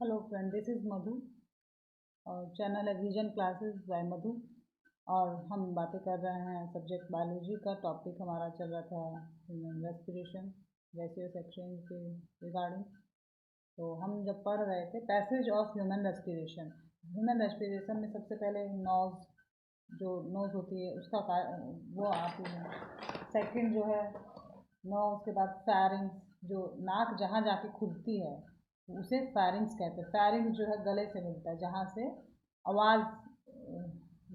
Hello friend, this is मधु और channel है vision classes bye मधु। और हम बातें कर रहे हैं सब्जेक्ट बायोलॉजी का। टॉपिक हमारा चल रहा था ह्यूमन रेस्पिरेशन, गैसियस एक्सचेंज के रिगार्डिंग। तो हम जब पढ़ रहे थे पैसेज ऑफ ह्यूमन रेस्पिरेशन में सबसे पहले नोज, जो नोज होती है उसका वो आती है। सेकंड जो है नोज के बाद फेरिंग्स, जो नाक जहाँ जाके खुलती है उसे फेरिंग्स कहते हैं। फेरिंग्स जो है गले से मिलता है, जहाँ से आवाज़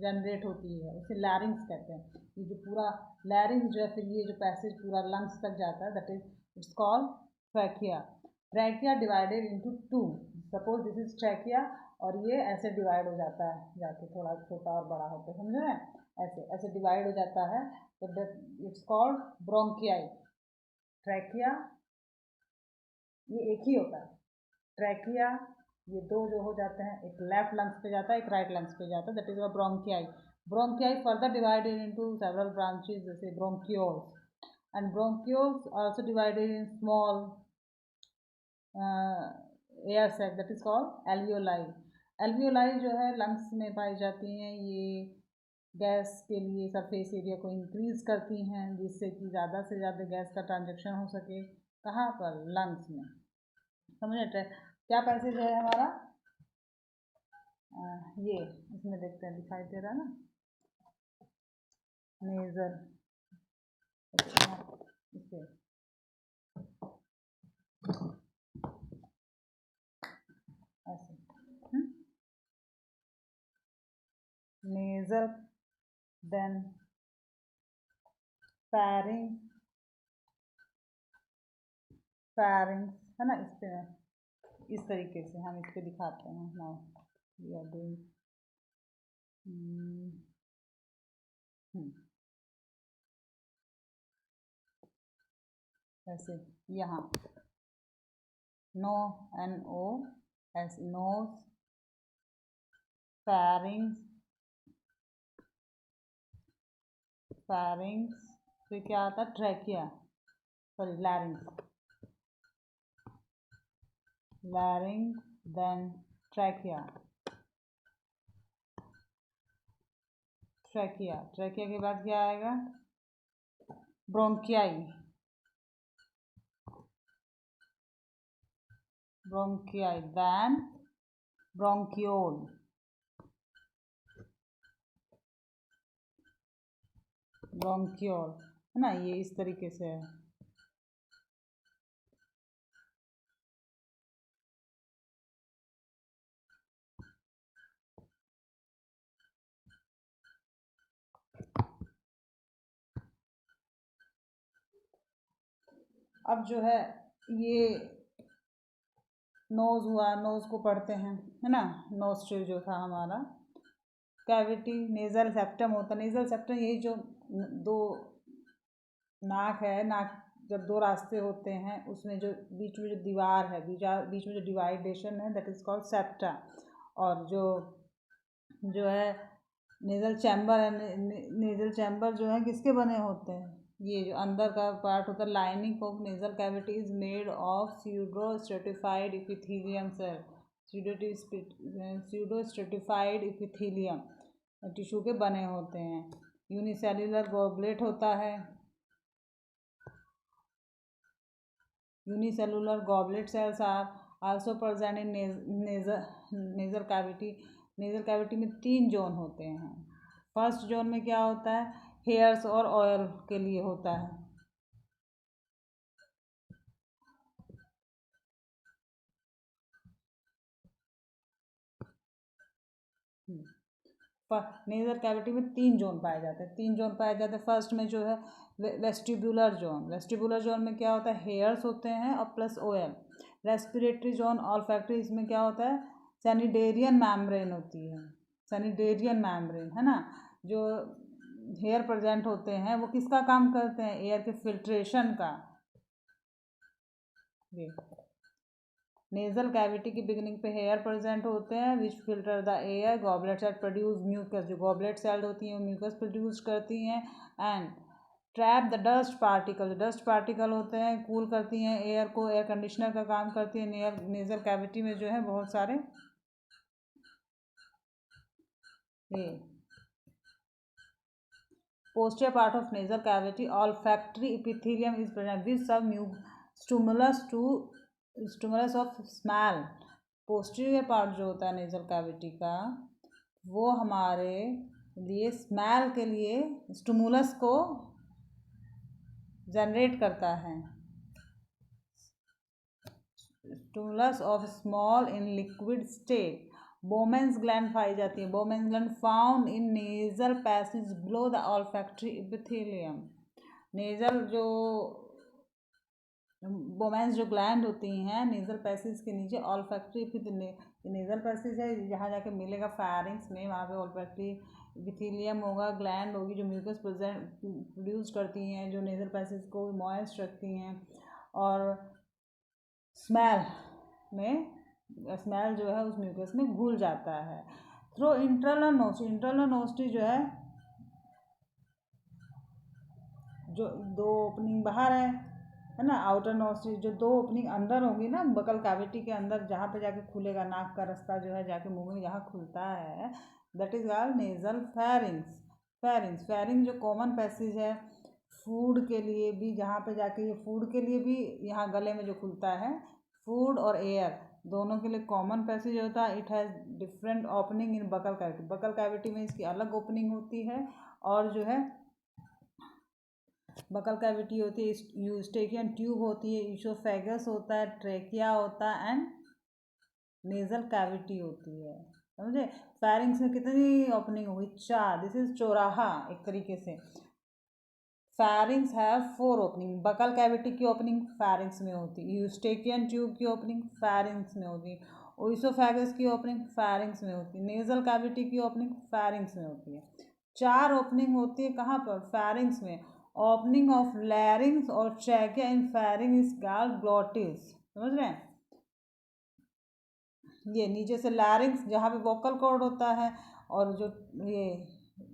जनरेट होती है, उसे लैरिंग्स कहते हैं। ये जो पूरा लैरिंग्स जो है, फिर ये जो पैसेज पूरा लंग्स तक जाता है, that is it's called trachea. Trachea divided into two. Suppose this is trachea और ये ऐसे डिवाइड हो जाता है जाके, थोड़ा छोटा और बड़ा होकर, समझ रहे हैं? ऐसे ऐसे डिवाइड हो जाता है, तो इट्स कॉल्ड ब्रोंकियाई। ट्रैकिया ये एक ही होता है। ट्रैकिया ये दो जो हो जाते हैं, एक लेफ्ट लंग्स पे जाता है, एक राइट लंग्स पे जाता है, that is a bronchi. Bronchi further divided into several branches, जैसे bronchioles. And bronchioles also divided in small air sac, that is called alveoli. Alveoli जो है लंग्स में पाई जाती हैं। ये गैस के लिए सरफेस एरिया को इंक्रीज करती हैं, जिससे कि ज़्यादा से ज़्यादा गैस का ट्रांजेक्शन हो सके। कहाँ पर? लंग्स में। समझे? क्या पैसेज है हमारा? ये इसमें देखते हैं, दिखाई दे रहा है ना, नेजल। इसे ऐसे नेजल, देन फेरिंग्स, है ना? इस पे इस तरीके से हम इस पे दिखाते हैं। नाउ वी आर डूइंग ऐसे यहाँ नो, NO, ऐसे नोज, फेरिंग्स, फिर क्या आता है? Trachea, sorry larynx, then trachea. Trachea के बाद क्या आएगा? ब्रोंकियाई, देन ब्रोंकियोल, है ना? ये इस तरीके से है। अब जो है ये नोज हुआ, नोज को पढ़ते हैं, है ना? नोस्ट्रिल जो था हमारा, कैविटी, नेजल सेप्टम होता है। नेजल सेप्टम यही जो दो नाक है, नाक जब दो रास्ते होते हैं उसमें जो बीच में जो दीवार है, बीच में जो डिवाइडेशन है, दैट इज कॉल्ड सेप्टा। और जो है नेजल चैम्बर है, नेजल चैम्बर जो है किसके बने होते हैं? ये जो अंदर का पार्ट होता है, lining of nasal cavity is made of pseudo stratified epithelium cell. Pseudo stratified epithelium tissue के बने होते हैं। यूनिसेल्युलर गॉबलेट होता है। Unicellular goblet cells are also present in nasal cavity. Nasal cavity में 3 जोन होते हैं। फर्स्ट जोन में क्या होता है? हेयर्स और ऑयल के लिए होता है। नेजल कैविटी में 3 जोन पाए जाते हैं। फर्स्ट में जो है वेस्टिबुलर जोन में क्या होता है? हेयर्स होते हैं और plus oil. Respiratory zone, olfactory, इसमें क्या होता है? सैनिडेरियन मैम्ब्रेन होती है। सैनिडेरियन मैम्ब्रेन, है ना? जो हेयर प्रेजेंट होते हैं वो किसका काम करते हैं? एयर के फिल्ट्रेशन का। नेजल कैविटी की बिगिनिंग पे हेयर प्रेजेंट होते हैं which filter the air. Goblet cell produce mucus, जो गॉबलेट सेल होती हैं म्यूकस प्रोड्यूस करती हैं। And trap the dust particle, dust particle होते हैं कूल करती हैं एयर को, एयर कंडीशनर का काम करती है। नेजल कैविटी में जो है बहुत सारे ये posterior part of nasal cavity olfactory epithelium is present with some stimulus of smell। posterior part जो होता है nasal cavity का वो हमारे लिए स्मेल के लिए स्टिमुलस को जनरेट करता है। Stimulus of small in liquid state. Bowman's gland पाई जाती है। Bowman's gland found in nasal passage below the olfactory epithelium. Nasal जो बोमेंस जो ग्लैंड होती हैं नेजल पैसेज के नीचे ऑल्फैक्टरी नेजल पैसेज है जहाँ जाके मिलेगा फेरिंग्स में, वहाँ पे ऑल्फैक्टरी एपिथेलियम होगा, ग्लैंड होगी जो म्यूकस प्रोड्यूस करती हैं, जो नेजल पैसेज को मॉइस्ट रखती हैं। और स्मेल जो है उस म्यूकस में घुल जाता है। थ्रू इंटरनल नोस्ट्री, इंटरनल नोस्ट्री जो है जो दो ओपनिंग बाहर है ना, आउटर नोस्ट्री जो दो ओपनिंग अंदर होगी ना बकल कैविटी के अंदर, जहाँ पे जाके खुलेगा नाक का रास्ता जो है जाके मुंह में जहाँ खुलता है, that is called nasal pharynx. Pharynx जो कॉमन पैसेज है फूड के लिए भी, जहाँ पे जाके ये फूड के लिए भी यहाँ गले में जो खुलता है, फूड और एयर दोनों के लिए कॉमन पैसेज होता है। It has different opening in buccal cavity. Buccal cavity में इसकी अलग ओपनिंग होती है। और जो है बकल कैविटी होती है, यूस्टेकियन ट्यूब होती है, ईसोफेगस होता है, ट्रेकिया होता है एंड नेजल कैविटी होती है। समझे? फेरिंग्स में कितनी ओपनिंग होगी? 4। दिस इज चौराहा एक तरीके से। Pharynx have 4 opening. Buccal cavity की ओपनिंग फेरिंग्स में होती है, यूस्टेकियन ट्यूब की ओपनिंग फेरिंग्स में होती है, ओइसोफेगस की ओपनिंग फेरिंग्स में होती है, नेजल कैविटी की ओपनिंग फेरिंग्स में होती है। 4 ओपनिंग होती है कहाँ पर? फेरिंग्स में। ओपनिंग ऑफ लैरिंग्स और trachea in pharynx is called glottis. समझ रहे हैं? ये नीचे से लैरिंग्स जहाँ पे वोकल कॉर्ड होता है, और जो ये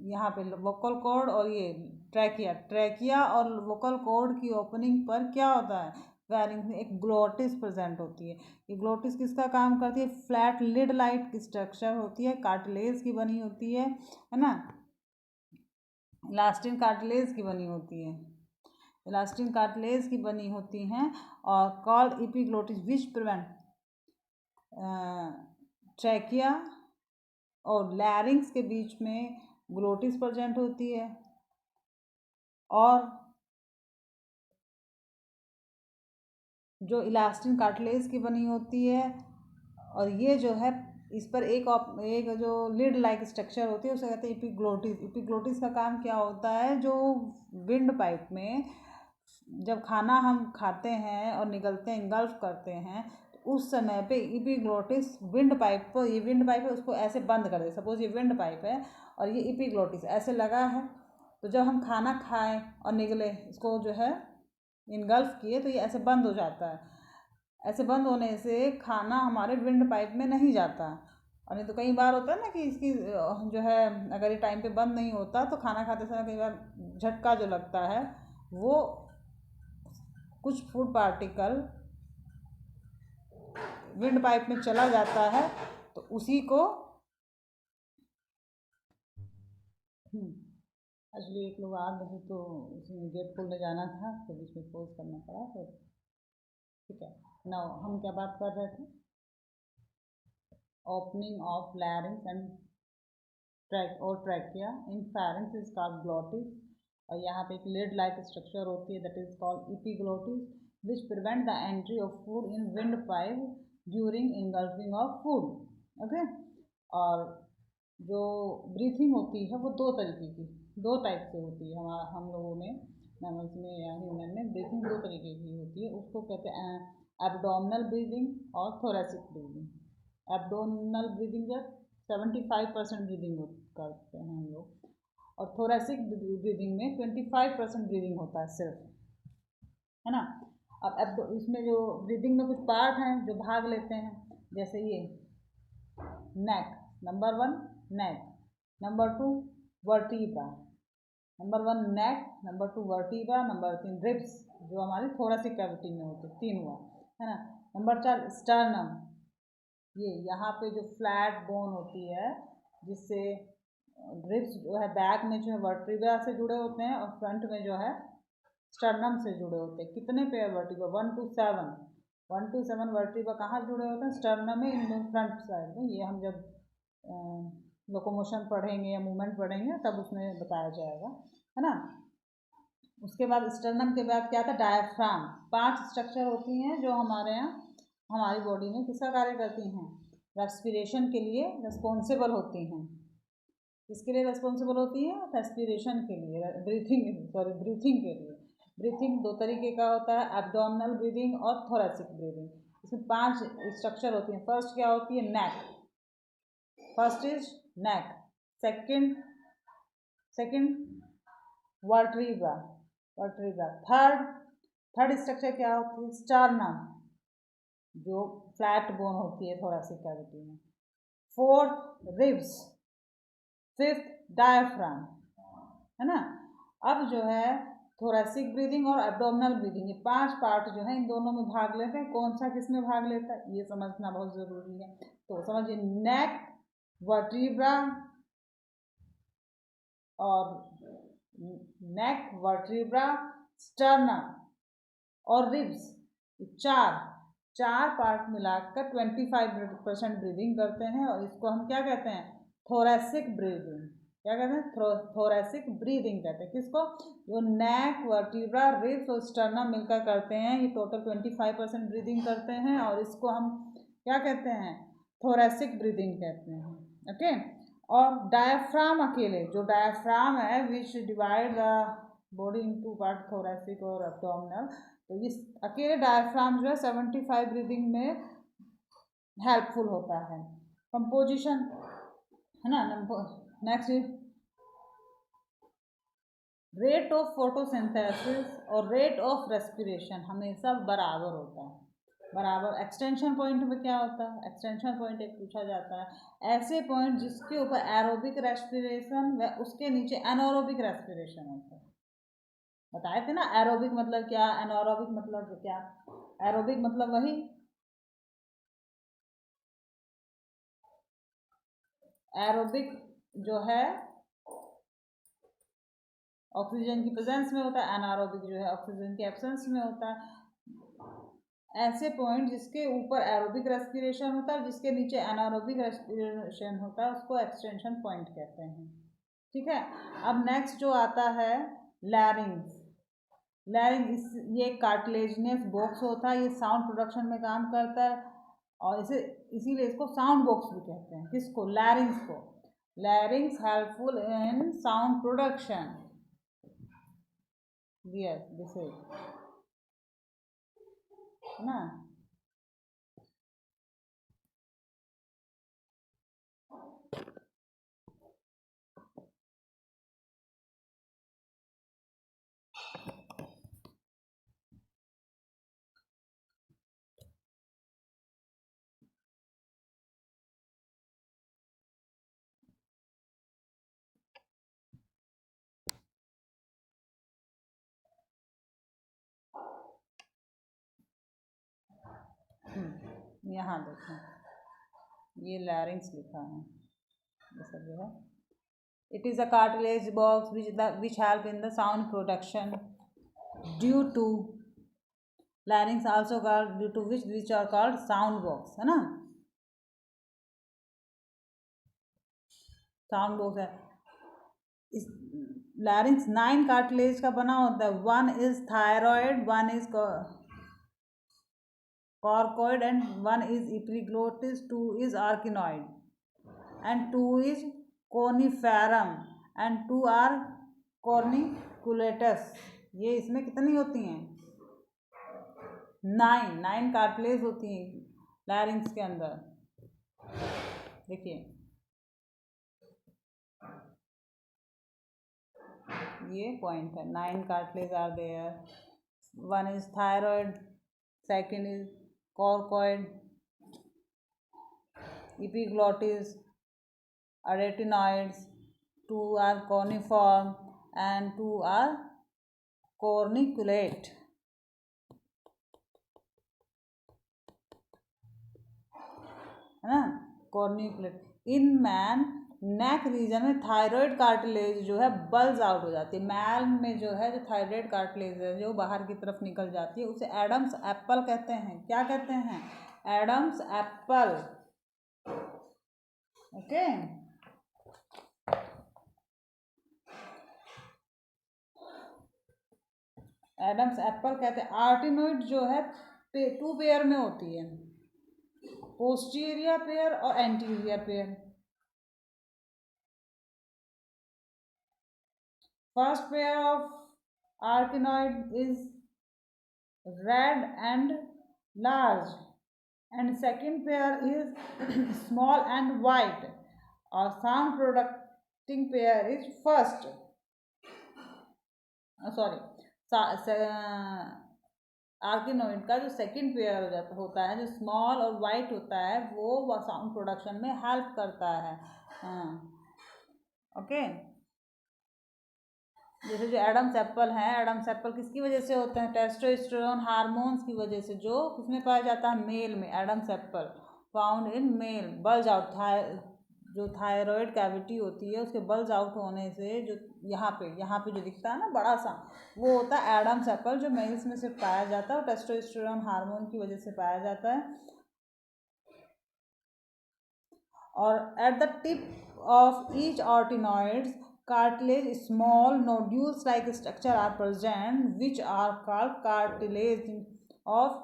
यहाँ पे वोकल कॉर्ड और ये ट्रैकिया और वोकल कॉर्ड की ओपनिंग पर क्या होता है? फेरिंग्स में एक ग्लोटिस प्रेजेंट होती है। ये ग्लोटिस किसका काम करती है? फ्लैट लिड लाइट की स्ट्रक्चर होती है, कार्टिलेज की बनी होती है ना, इलास्टिन कार्टिलेज की बनी होती है, इलास्टिन कार्टिलेज की बनी होती हैं। और called epiglottis which prevent trachea और लैरिंग्स के बीच में ग्लोटिस प्रेजेंट होती है। और जो इलास्टिन कार्टिलेज की बनी होती है, और ये जो है इस पर एक जो लिड लाइक स्ट्रक्चर होती है उसे कहते हैं एपिग्लोटिस। एपिग्लोटिस का काम क्या होता है? जो विंड पाइप में जब खाना हम खाते हैं और निकलते हैं, इंगल्फ करते हैं, तो उस समय पे एपिग्लोटिस विंड पाइप को, ये विंड पाइप है उसको ऐसे बंद कर दे। सपोज ये विंड पाइप है और ये एपिग्लोटिस ऐसे लगा है, तो जब हम खाना खाएं और निकले, इसको जो है इनगल्फ किए, तो ये ऐसे बंद हो जाता है। ऐसे बंद होने से खाना हमारे विंड पाइप में नहीं जाता। और नहीं तो कई बार होता है ना कि इसकी जो है अगर ये टाइम पे बंद नहीं होता तो खाना खाते समय कई बार झटका जो लगता है, वो कुछ फूड पार्टिकल विंड पाइप में चला जाता है, तो उसी को एक्चुअली एक लोग आ गए तो उसमें गेट खोलने जाना था तो बीच में पोज करना पड़ा। तो ठीक है, नाउ हम क्या बात कर रहे थे? Opening of लैरिंग्स and trachea in pharynx is called glottis. और यहाँ पे एक लिड लाइक स्ट्रक्चर होती है that is called epiglottis which prevent the entry of food in wind pipe during engulfing of food. Okay. और जो ब्रीथिंग होती है वो दो टाइप से होती है। हम लोगों में, मैमल्स में या ह्यूमन में ब्रीथिंग 2 तरीके की होती है। उसको कहते हैं एब्डोमिनल ब्रीदिंग और थोरेसिक ब्रीदिंग। एब्डोमिनल ब्रीदिंग जब 75% ब्रीदिंग करते हैं हम लोग, और थोरेसिक ब्रीदिंग में 25% ब्रीदिंग होता है सिर्फ, है ना। अब इसमें जो ब्रीदिंग में कुछ पार्ट हैं जो भाग लेते हैं, जैसे ये नेक, नंबर 1 नेक, नंबर 2 वर्टीब्रा, नंबर 1 नेक, नंबर 2 वर्टिब्रा, नंबर 3 रिब्स जो हमारी थोरेसिक कैविटी में होते, 3 हुआ है ना। नंबर 4 स्टर्नम, ये यहाँ पे जो फ्लैट बोन होती है जिससे रिब्स जो है बैक में जो है वर्टिब्रा से जुड़े होते हैं और फ्रंट में जो है स्टर्नम से जुड़े होते हैं। कितने pair vertebra? 1 to 7, 1 to 7 vertebra कहाँ जुड़े होते हैं? स्टर्नम में, इन फ्रंट साइड में। ये हम जब लोकोमोशन पढ़ेंगे या मूवमेंट पढ़ेंगे तब उसमें बताया जाएगा, है ना। उसके बाद स्टर्नम के बाद क्या था? डायफ्राम। 5 स्ट्रक्चर होती हैं जो हमारे यहाँ हमारी बॉडी में किसका कार्य करती हैं? रेस्पिरेशन के लिए रिस्पॉन्सिबल होती हैं। किसके लिए रिस्पॉन्सिबल होती है? रेस्पिरेशन के लिए, ब्रीथिंग के लिए। ब्रीथिंग 2 तरीके का होता है, एब्डोमिनल ब्रीदिंग और थोरेसिक ब्रीदिंग। इसमें 5 स्ट्रक्चर होती हैं। फर्स्ट क्या होती है? Neck. First is neck, second vertebra, third structure क्या होती है? स्टर्नम, जो फ्लैट बोन होती है थोरेसिक कैविटी में। फोर्थ रिब्स, फिफ्थ डायफ्राम, है ना। अब जो है थोरेसिक ब्रीदिंग और एब्डोमिनल ब्रीदिंग, ये 5 पार्ट जो है इन दोनों में भाग लेते हैं। कौन सा किस में भाग लेता है ये समझना बहुत ज़रूरी है। तो समझिए, नेक, वर्टिब्रा और नेक, वर्टिब्रा, स्टर्नम और रिब्स, चार पार्ट मिलाकर 25% ब्रीदिंग करते हैं और इसको हम क्या कहते हैं? Thoracic breathing. क्या कहते हैं? थोरेसिक ब्रीदिंग कहते हैं। किसको? जो नेक, वर्टिब्रा, रिब्स और स्टर्नम मिलकर करते हैं, ये टोटल 25% ब्रीदिंग करते हैं और इसको हम क्या कहते हैं? थोरेसिक ब्रीदिंग कहते हैं। ओके। और डायफ्राम अकेले, जो डायफ्राम है विच divide the body into part, thoracic और एब्डोमिनल, तो इस अकेले डायफ्राम जो है 75 ब्रीदिंग में हेल्पफुल होता है। कंपोजिशन, है ना। नेक्स्ट, रेट ऑफ फोटोसिंथेसिस और रेट ऑफ रेस्पिरेशन हमेशा बराबर होता है, बराबर। एक्सटेंशन पॉइंट में क्या होता है? एक्सटेंशन पॉइंट एक पूछा जाता है, ऐसे पॉइंट जिसके ऊपर एरोबिक रेस्पिरेशन व उसके नीचे एनारोबिक रेस्पिरेशन होता है। बताए थे ना एरोबिक मतलब क्या, एनारोबिक मतलब क्या। एरोबिक मतलब वही, एरोबिक जो है ऑक्सीजन की प्रेजेंस में होता है, एनारोबिक जो है ऑक्सीजन के एब्सेंस में होता है। ऐसे पॉइंट जिसके ऊपर एरोबिक रेस्पिरेशन होता है, जिसके नीचे एनारोबिक रेस्पिरेशन होता है, उसको एक्सटेंशन पॉइंट कहते हैं। ठीक है। अब नेक्स्ट जो आता है लैरिंग्स। ये कार्टिलेजिनस बॉक्स होता है, ये साउंड प्रोडक्शन में काम करता है और इसीलिए इसको साउंड बॉक्स भी कहते हैं। किसको? लैरिंग्स को। लैरिंग्स helpful in sound production. Yes, this is, है ना। यहाँ देखें, ये लैरिंग्स लिखा है, ये सब जो है। It is a cartilage box which help in the sound production due to larynx also called, due to which are called sound box, है ना। साउंड बॉक्स है। इस लैरिंग्स 9 कार्टिलेज का बना होता है। 1 is thyroid, 1 is corcoid and 1 is epiglottis, 2 is arachnoid and 2 is coniferum and 2 are corniculatus। ये इसमें कितनी होती हैं? 9 कार्टिलेज होती हैं लैरिंग्स के अंदर। देखिए, ये पॉइंट है, 9 cartilage are there. 1 is thyroid, second is corcoid, epiglottis, arytenoids, 2 are coniform and 2 are corniculate, है ना, corniculate. In man neck region में थायराइड कार्टिलेज जो है बल्ज आउट हो जाती है. मैन में जो है जो थायराइड कार्टिलेज है जो बाहर की तरफ निकल जाती है उसे एडम्स एप्पल कहते हैं. क्या कहते हैं? Adam's apple. Okay. Adam's apple कहते हैं. आर्टिनोइड जो है 2 पेयर में होती है, पोस्टीरियर पेयर और anterior pair. First pair of arytenoid is red and large, and second pair is small and white. और sound producing pair is first. आर्किनोइड का जो सेकंड पेयर होता है जो स्मॉल और वाइट होता है वो साउंड प्रोडक्शन में हेल्प करता है. ओके. जैसे जो एडम्स एप्पल है, एडम्स एप्पल किसकी वजह से होते हैं? टेस्टोस्टेरोन हार्मोन्स की वजह से, जो किसमें पाया जाता है? मेल में. Adam's apple found in male. Bulge out, जो थायराइड कैविटी होती है उसके बल्ज आउट होने से जो यहाँ पे जो दिखता है ना बड़ा सा, वो होता है एडम्स एप्पल, जो मेल्स में से पाया जाता है और टेस्टोस्टेरोन हार्मोन की वजह से पाया जाता है. और at the tip of each arytenoids cartilage, small nodules like structure are present which are called cartilage of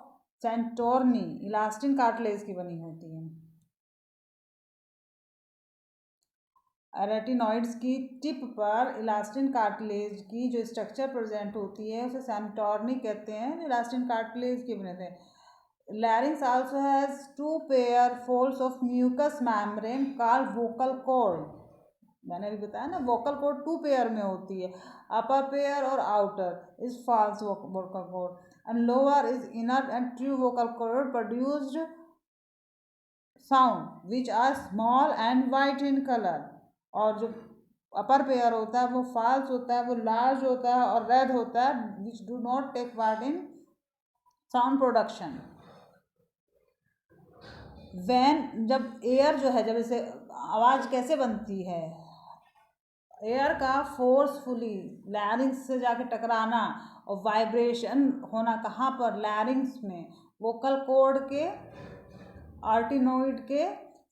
Santorini. Elastin cartilage की बनी होती है. रेटिनॉइड्स की टिप पर इलास्टिन कार्टिलेज की जो स्ट्रक्चर प्रेजेंट होती है उसे सैंटोर्नी कहते हैं, जो इलास्टिन कार्टिलेज की बने थे. Larynx also has 2 pair folds of mucus membrane called vocal cord. मैंने अभी बताया ना वोकल कॉर्ड 2 पेयर में होती है. अपर पेयर और outer is false vocal cord and lower is inner and true vocal cord produced sound which are small and white in colour. और जो अपर पेयर होता है वो फॉल्स होता है, वो लार्ज होता है और रेड होता है, which do not take part in sound production. When जब एयर जो है, जब इसे आवाज़ कैसे बनती है? एयर का फोर्सफुली लैरिंग्स से जाके टकराना और वाइब्रेशन होना कहाँ पर? लैरिंग्स में. वोकल कॉर्ड के आर्टिनोइड के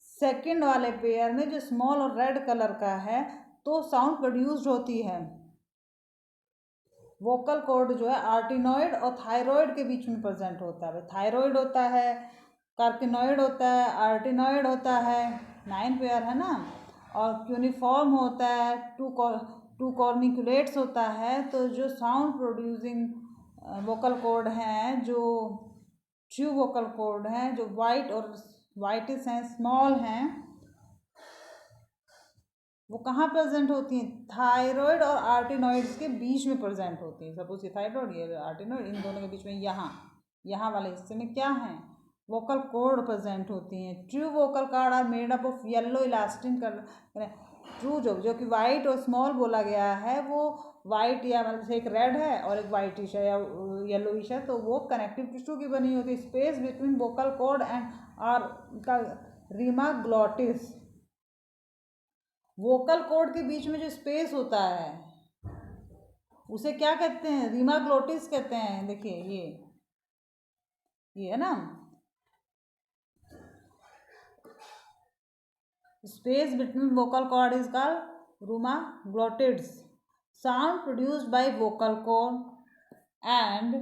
सेकंड वाले पेयर में जो स्मॉल और रेड कलर का है तो साउंड प्रोड्यूस्ड होती है. वोकल कॉर्ड जो है आर्टिनोइड और थायराइड के बीच में प्रेजेंट होता है. थायराइड होता है, कार्किनोइड होता है, आर्टिनोइड होता है, 9 पेयर है ना. और क्यूनिफॉर्म होता है, 2 कॉर्निकुलेट्स होता है. तो जो साउंड प्रोड्यूसिंग वोकल कॉर्ड हैं, जो ट्रू वोकल कॉर्ड हैं, जो वाइट और वाइटिस हैं, स्मॉल हैं, वो कहाँ प्रेजेंट होती हैं? थायराइड और आर्टिनोइड्स के बीच में प्रेजेंट होती हैं. सपोज ये थायराइड, ये आर्टिनोइड, इन दोनों के बीच में यहाँ वाले हिस्से में क्या है? वोकल कॉर्ड प्रेजेंट होती हैं. True vocal cord are made up of yellow elastin. True जो कि वाइट और स्मॉल बोला गया है वो वाइट या मतलब एक रेड है और एक वाइटिश है या येलोइश है, तो वो कनेक्टिव टिश्यू की बनी होती है. Space between vocal cord and are का रीमा ग्लॉटिस. वोकल कॉर्ड के बीच में जो स्पेस होता है उसे क्या कहते हैं? रीमा ग्लॉटिस कहते हैं. देखिए ये है ना, space between vocal cord is called rima glottids. Sound produced by vocal cord and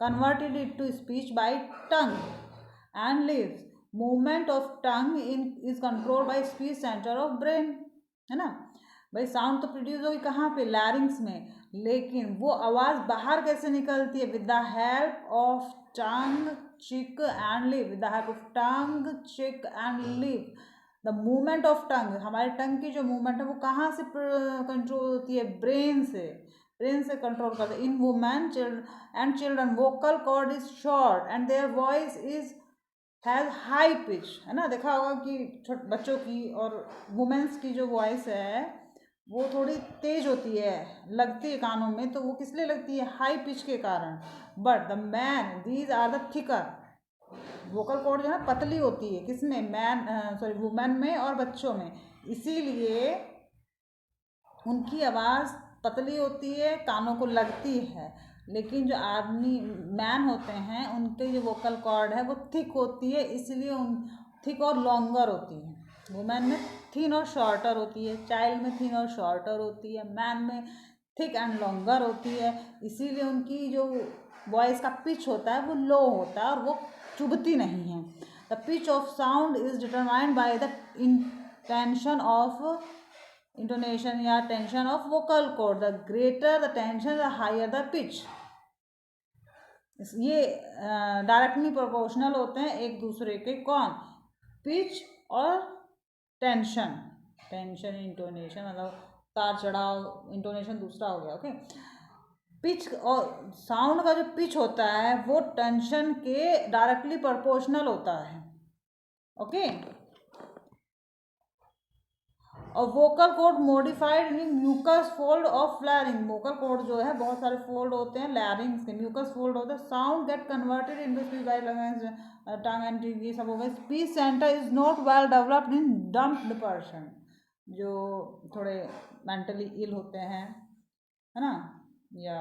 converted it to speech by tongue and lips. Movement of tongue is controlled by speech center of brain, है ना. भाई sound तो produce होगी कहाँ पे? लैरिंग्स में. लेकिन वो आवाज़ बाहर कैसे निकलती है? With the help of tongue, cheek and lip. With the help of tongue, cheek and lip. The movement of tongue, हमारे टंग की जो मूवमेंट है वो कहाँ से कंट्रोल होती है? ब्रेन से. ब्रेन से कंट्रोल करते हैं. In women and children vocal cord is short and their voice is has high pitch, है ना. देखा होगा कि छोटे बच्चों की और वुमेन्स की जो वॉइस है वो थोड़ी तेज होती है, लगती है कानों में, तो वो किस लिए लगती है? हाई पिच के कारण। But the man these are the thicker. Vocal cord जो है पतली होती है, किसमें? मैन सॉरी वुमेन में और बच्चों में, इसीलिए उनकी आवाज़ पतली होती है, कानों को लगती है। लेकिन जो आदमी मैन होते हैं उनके जो वोकल कॉर्ड है वो थिक होती है, इसलिए उन थिक और लॉन्गर होती है। वुमेन में थिन और शॉर्टर होती है, चाइल्ड में थिन और शॉर्टर होती है, मैन में थिक एंड लॉन्गर होती है। इसीलिए उनकी जो वॉइस का पिच होता है वो लो होता है और वो चुभती नहीं है। The pitch of sound is determined by the intention of intonation या tension of vocal cord. The greater the tension the higher the pitch. ये डायरेक्टली प्रोपोर्शनल होते हैं एक दूसरे के। कौन? पिच और टेंशन। टेंशन इंटोनेशन मतलब तार चढ़ाव, इंटोनेशन दूसरा हो गया। ओके, पिच और साउंड का जो पिच होता है वो टेंशन के डायरेक्टली प्रोपोर्शनल होता है। ओके, और vocal cord modified in mucus fold of larynx. Vocal cord जो है बहुत सारे फोल्ड होते हैं लैरिंग्स के, म्यूकस फोल्ड होते हैं। Sound get converted into speech bye tongue and teeth, ये सब हो गए। Speech centre is not well developed in dumped person, जो थोड़े मेंटली इल होते हैं, है ना, या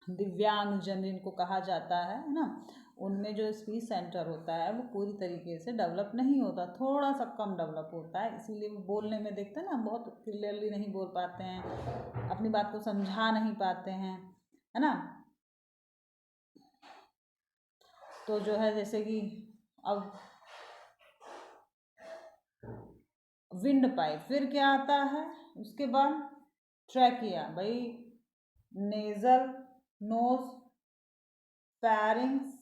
दिव्यांग जन जिनको कहा जाता है ना, उनमें जो स्पीच सेंटर होता है वो पूरी तरीके से डेवलप नहीं होता, थोड़ा सा कम डेवलप होता है। इसीलिए वो बोलने में देखते हैं ना बहुत क्लियरली नहीं बोल पाते हैं, अपनी बात को समझा नहीं पाते हैं, है ना। तो जो है जैसे कि अब विंड पाइप, फिर क्या आता है उसके बाद? ट्रैकिया। भाई nasal, nose, pharynx,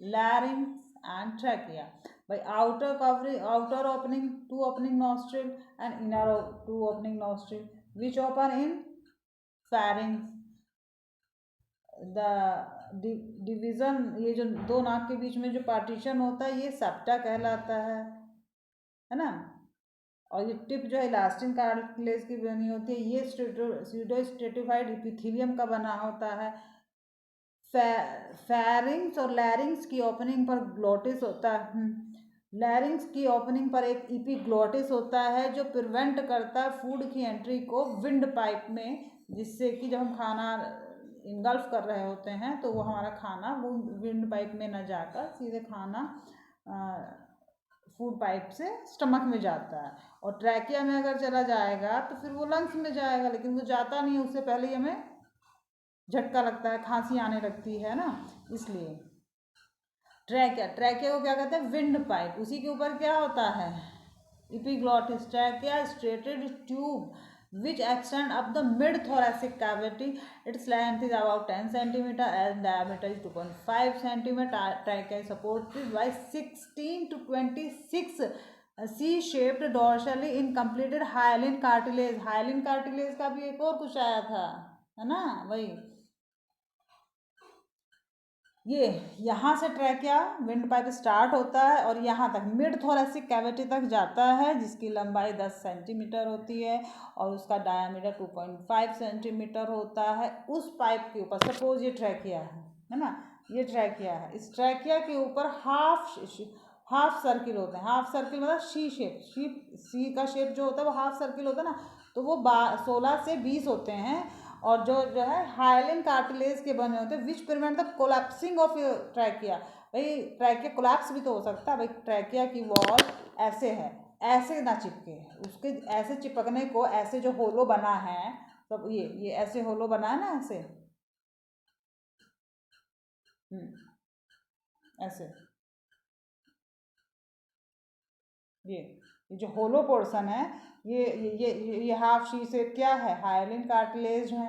larynx and trachea. By outer covering, outer opening, two opening nostril and inner two opening nostril, which open in pharynx. The division, ये जो दो नाक के बीच में जो पार्टीशन होता है ये सेप्टा कहलाता है ना। और ये टिप जो है इलास्टिन कार्टिलेज की बनी होती है, ये स्यूडोस्ट्रेटिफाइड इपिथीलियम का बना होता है। फेरिंग्स और लैरिंग्स की ओपनिंग पर ग्लोटिस होता है। लैरिंग्स की ओपनिंग पर एक इपीग्लोटिस होता है जो प्रिवेंट करता है फूड की एंट्री को विंड पाइप में, जिससे कि जब हम खाना इंगल्फ कर रहे होते हैं तो वो हमारा खाना वो विंड पाइप में न जाकर सीधे खाना फूड पाइप से स्टमक में जाता है। और ट्रैकिया में अगर चला जाएगा तो फिर वो लंग्स में जाएगा, लेकिन वो जाता नहीं है, उससे पहले ही हमें झटका लगता है, खांसी आने लगती है ना, इसलिए। ट्रैकिया, ट्रैकिया को क्या कहते हैं? Wind pipe. उसी के ऊपर क्या होता है? Epiglottis. Trachea striated tube which extend up the mid thoracic cavity. Its length is about 10 cm and diameter is 2.5 cm. Trachea is supported by 16 to 26 C-shaped dorsally incompleted hyaline cartilage. hyaline cartilage का भी एक और कुछ आया था, है ना, वही ये यहाँ से ट्रैकिया विंड पाइप स्टार्ट होता है और यहाँ तक मिड थोरेसिक कैविटी तक जाता है, जिसकी लंबाई 10 सेंटीमीटर होती है और उसका डायामीटर 2.5 सेंटीमीटर होता है। उस पाइप के ऊपर सपोज ये ट्रैकिया है ना, ये ट्रैकिया है, इस ट्रैकिया के ऊपर हाफ सर्किल होते हैं। हाफ सर्किल मतलब सी शेप, सी का शेप जो होता है वो हाफ सर्किल होता है ना, तो वो 16 से 20 होते हैं। और जो है हाइलिन कार्टिलेज के बने होते हैं, विच prevent the collapsing of trachea. भाई ट्रैकिया कोलैप्स भी तो हो सकता है, भाई ट्रैकिया की वॉल ऐसे है, ऐसे ना चिपके, उसके ऐसे चिपकने को, ऐसे जो होलो बना है सब, ये ऐसे होलो बना है ना, ऐसे ऐसे ये जो होलो पोर्शन है, ये हाफ शी शेप क्या है? हाइलिन कार्टिलेज है।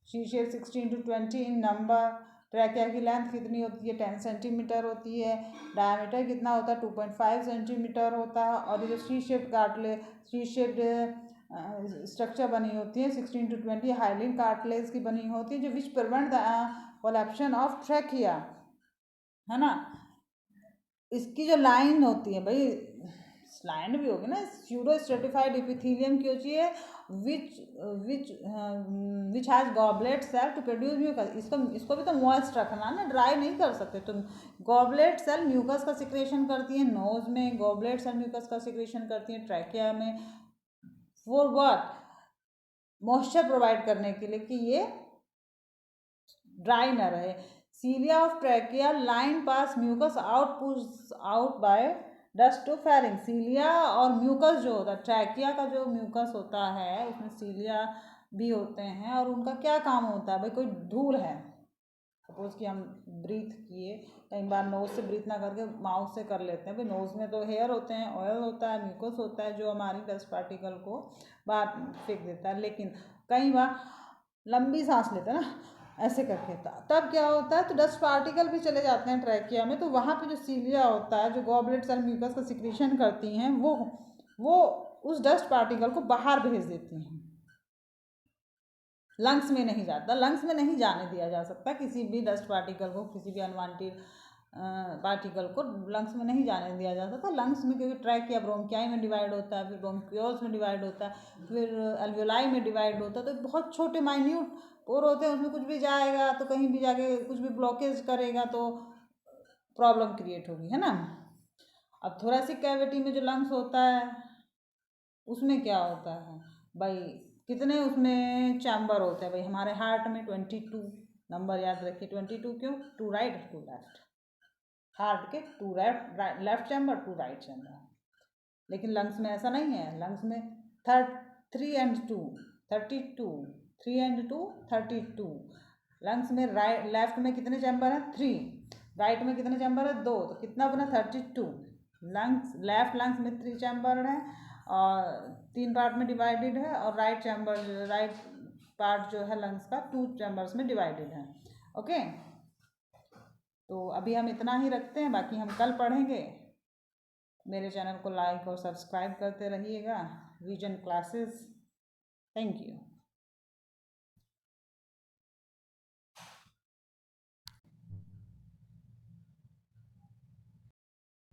She shape 16 to 20 in number. Trachea की लेंथ कितनी होती है? 10 सेंटीमीटर होती है। डायमीटर कितना होता है? 2.5 सेंटीमीटर होता है। और ये जो C shape cartilage, C shaped structure बनी होती है 16 to 20 हाइलिन कार्टिलेज की बनी होती है, जो which prevent the collapsion of trachea, है ना। इसकी जो लाइन होती है भाई, लाइन भी होगी ना, स्यूडो स्ट्रेटिफाइड इपिथेलियम क्यों चाहिए, which has goblet cell to produce mucus. इसको भी तो मॉइस्ट रखना ना, ड्राई नहीं कर सकते तुम। गॉबलेट सेल म्यूकस का सिक्रेशन करती है नोज में, गॉबलेट सेल म्यूकस का सिक्रेशन करती है ट्रैकिया में, फॉर व्हाट, मॉइस्चर प्रोवाइड करने के लिए कि ये ड्राई ना रहे। Cilia of trachea line pass mucus out push out by dust to pharynx. Cilia और म्यूकस जो होता है, ट्रैकिया का जो म्यूकस होता है उसमें सीलिया भी होते हैं, और उनका क्या काम होता है भाई, कोई धूल है, सपोज कि हम ब्रीथ किए, कई बार नोज से ब्रीथ ना करके माउथ से कर लेते हैं, भाई नोज में तो हेयर होते हैं, ऑयल होता है, म्यूकस होता है जो हमारी डस्ट पार्टिकल को बाहर फेंक देता है। लेकिन कई बार लंबी सांस लेते हैं ना ऐसे करके, तब क्या होता है, तो डस्ट पार्टिकल भी चले जाते हैं ट्रैकिया में, तो वहाँ पे जो सीलिया होता है, जो गॉबलेट सेल म्यूकस का सिक्रीशन करती हैं, वो उस डस्ट पार्टिकल को बाहर भेज देती हैं, लंग्स में नहीं जाता। लंग्स में नहीं जाने दिया जा सकता किसी भी डस्ट पार्टिकल को, किसी भी अनवांटेड पार्टिकल को लंग्स में नहीं जाने दिया जाता था। लंग्स में क्योंकि ट्रैकिया ब्रोंकियाई में डिवाइड होता है, फिर ब्रोंक्यूल्स में डिवाइड होता है, फिर अल्वियोलाई में डिवाइड होता है, तो बहुत छोटे माइन्यूट पोर होते हैं, उसमें कुछ भी जाएगा तो कहीं भी जाके कुछ भी ब्लॉकेज करेगा तो प्रॉब्लम क्रिएट होगी, है ना। अब थोरेसिक कैविटी में जो लंग्स होता है उसमें क्या होता है भाई, कितने उसमें चैम्बर होते हैं भाई, हमारे हार्ट में 22 नंबर याद रखिए। 22 क्यों, 2 राइट 2 लेफ्ट, हार्ट के 2 लेफ्ट चैम्बर 2 राइट चैम्बर। लेकिन लंग्स में ऐसा नहीं है, लंग्स में 3 and 2 32, 3 and 2 32। लंग्स में राइट लेफ्ट में कितने चैम्बर हैं, 3, राइट में कितने चैम्बर है, 2, तो कितना बना 32। लंग्स लेफ्ट लंग्स में 3 चैम्बर हैं और 3 पार्ट में डिवाइडेड है, और राइट चैम्बर राइट पार्ट जो है लंग्स का 2 चैम्बर्स में डिवाइडेड है। ओके, तो अभी हम इतना ही रखते हैं, बाकी हम कल पढ़ेंगे। मेरे चैनल को लाइक और सब्सक्राइब करते रहिएगा, विजन क्लासेस। Thank you.